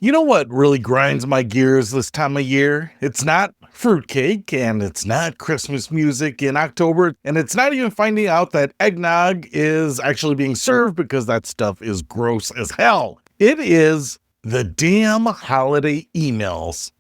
You know what really grinds my gears this time of year? It's not fruitcake, and it's not Christmas music in October, and it's not even finding out that eggnog is actually being served because that stuff is gross as hell. It is the damn holiday emails.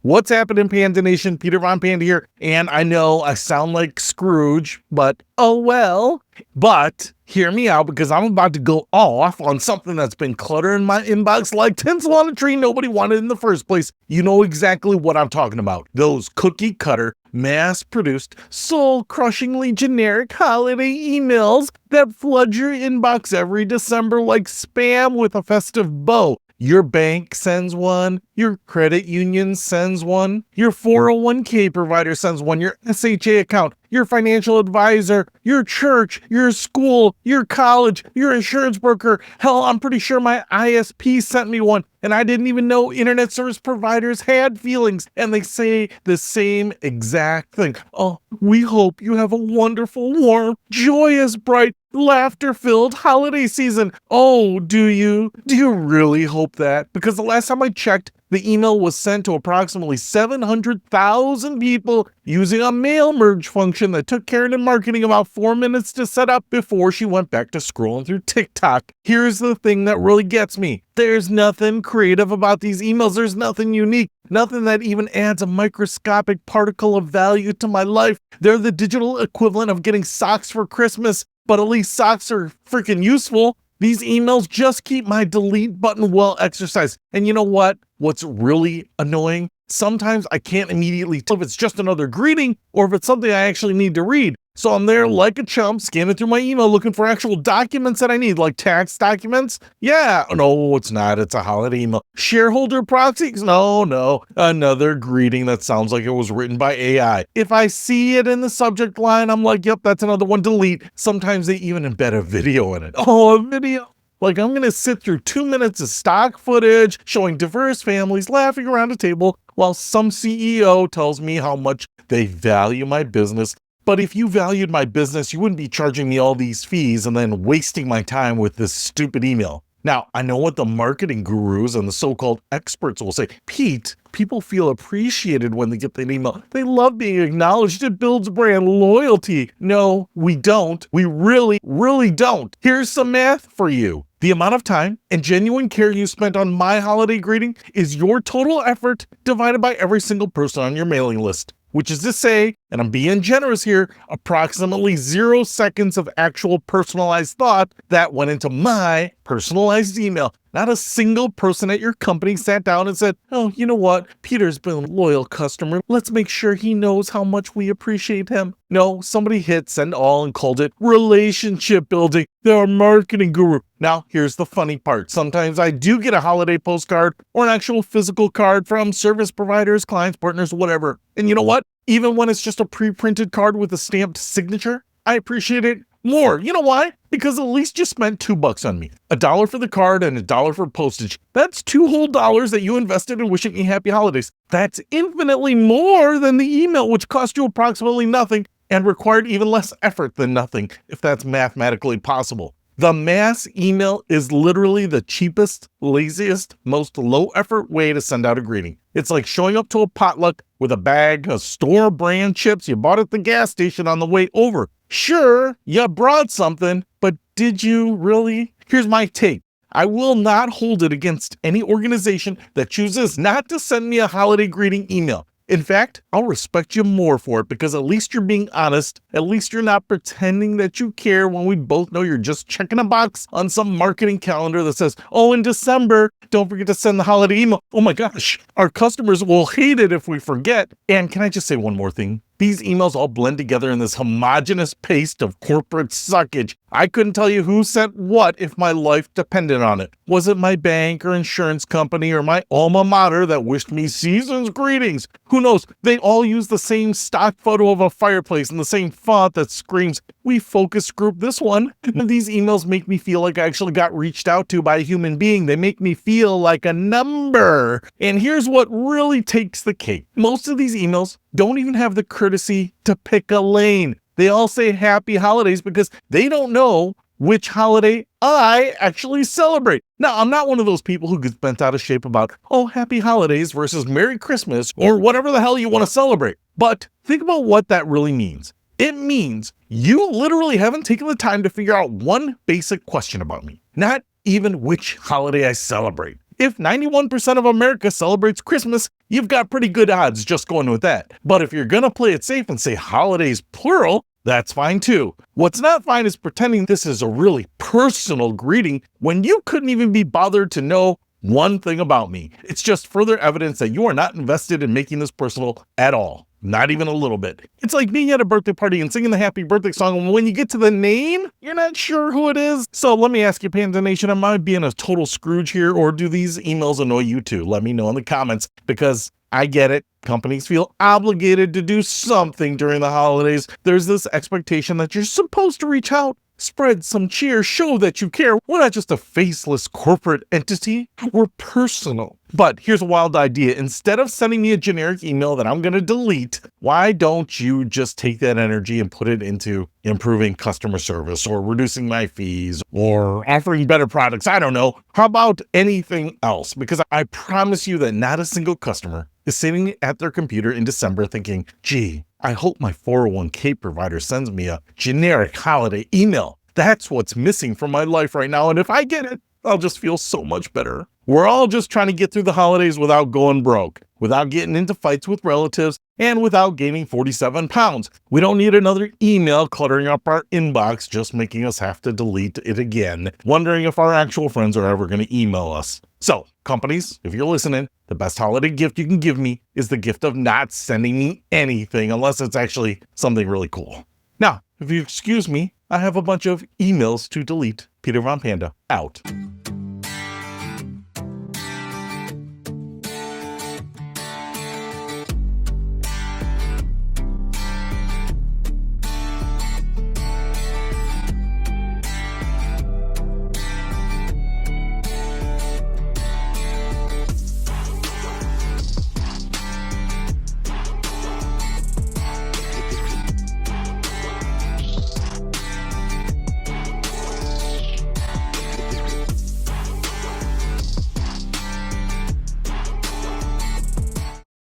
What's happening, Panda Nation? Peter Von Panda here, and I know I sound like Scrooge, but oh well. But hear me out, because I'm about to go off on something that's been cluttering my inbox like tinsel on a tree nobody wanted in the first place. You know exactly what I'm talking about. Those cookie cutter, mass-produced, soul-crushingly generic holiday emails that flood your inbox every December like spam with a festive bow. Your bank sends one, your credit union sends one, your 401k provider sends one, your SHA account, your financial advisor, your church, your school, your college, your insurance broker. Hell, I'm pretty sure my ISP sent me one, and I didn't even know internet service providers had feelings, and they say the same exact thing. Oh, we hope you have a wonderful, warm, joyous, bright, laughter-filled holiday season. Oh, do you? Do you really hope that? Because the last time I checked, the email was sent to approximately 700,000 people using a mail merge function that took Karen in marketing about 4 minutes to set up before she went back to scrolling through TikTok. Here's the thing that really gets me. There's nothing creative about these emails. There's nothing unique, nothing that even adds a microscopic particle of value to my life. They're the digital equivalent of getting socks for Christmas, but at least socks are freaking useful. These emails just keep my delete button well exercised. And you know what? What's really annoying? Sometimes I can't immediately tell if it's just another greeting or if it's something I actually need to read. So I'm there like a chump, scanning through my email, looking for actual documents that I need, like tax documents. Yeah, no, it's not. It's a holiday email. Shareholder proxies? No. Another greeting that sounds like it was written by AI. If I see it in the subject line, I'm like, yep, that's another one, delete. Sometimes they even embed a video in it. Oh, a video. Like, I'm going to sit through 2 minutes of stock footage showing diverse families laughing around a table while some CEO tells me how much they value my business. But if you valued my business, you wouldn't be charging me all these fees and then wasting my time with this stupid email. Now, I know what the marketing gurus and the so-called experts will say. Pete, people feel appreciated when they get that email. They love being acknowledged. It builds brand loyalty. No, we don't. We really don't. Here's some math for you. The amount of time and genuine care you spent on my holiday greeting is your total effort divided by every single person on your mailing list. Which is to say, and I'm being generous here, approximately 0 seconds of actual personalized thought that went into my personalized email. Not a single person at your company sat down and said, oh, you know what? Peter's been a loyal customer. Let's make sure he knows how much we appreciate him. No, somebody hit send all and called it relationship building. They're a marketing guru. Now, here's the funny part. Sometimes I do get a holiday postcard or an actual physical card from service providers, clients, partners, whatever. And you know what? Even when it's just a pre-printed card with a stamped signature, I appreciate it more. You know why? Because at least you spent $2 on me. $1 for the card and $1 for postage. That's $2 whole that you invested in wishing me happy holidays. That's infinitely more than the email, which cost you approximately nothing and required even less effort than nothing, if that's mathematically possible. The mass email is literally the cheapest, laziest, most low-effort way to send out a greeting. It's like showing up to a potluck with a bag of store brand chips you bought at the gas station on the way over. Sure, you brought something, but did you really? Here's my take. I will not hold it against any organization that chooses not to send me a holiday greeting email. In fact, I'll respect you more for it because at least you're being honest. At least you're not pretending that you care when we both know you're just checking a box on some marketing calendar that says, oh, in December, don't forget to send the holiday email. Oh my gosh, our customers will hate it if we forget. And can I just say one more thing? These emails all blend together in this homogeneous paste of corporate suckage. I couldn't tell you who sent what if my life depended on it. Was it my bank or insurance company or my alma mater that wished me season's greetings? Who knows? They all use the same stock photo of a fireplace and the same font that screams, we focus group this one. These emails make me feel like I actually got reached out to by a human being. They make me feel like a number. And here's what really takes the cake. Most of these emails don't even have the courtesy to pick a lane. They all say happy holidays because they don't know which holiday I actually celebrate. Now, I'm not one of those people who gets bent out of shape about, oh, happy holidays versus Merry Christmas or whatever the hell you want to celebrate. But think about what that really means. It means you literally haven't taken the time to figure out one basic question about me, not even which holiday I celebrate. If 91% of America celebrates Christmas, you've got pretty good odds just going with that. But if you're gonna play it safe and say holidays plural, that's fine too. What's not fine is pretending this is a really personal greeting when you couldn't even be bothered to know one thing about me. It's just further evidence that you are not invested in making this personal at all. Not even a little bit. It's like being at a birthday party and singing the happy birthday song, and when you get to the name, you're not sure who it is. So let me ask you, Panda Nation, am I being a total Scrooge here, or do these emails annoy you too? Let me know in the comments, because I get it. Companies feel obligated to do something during the holidays. There's this expectation that you're supposed to reach out, spread some cheer, show that you care. We're not just a faceless corporate entity, we're personal. But here's a wild idea. Instead of sending me a generic email that I'm going to delete, why don't you just take that energy and put it into improving customer service or reducing my fees or offering better products? I don't know. How about anything else? Because I promise you that not a single customer is sitting at their computer in December thinking, gee, I hope my 401k provider sends me a generic holiday email. That's what's missing from my life right now. And if I get it, I'll just feel so much better. We're all just trying to get through the holidays without going broke, without getting into fights with relatives, and without gaining 47 pounds. We don't need another email cluttering up our inbox, just making us have to delete it again, wondering if our actual friends are ever going to email us. So, companies, if you're listening, the best holiday gift you can give me is the gift of not sending me anything unless it's actually something really cool. Now, if you excuse me, I have a bunch of emails to delete. Peter Von Panda, out.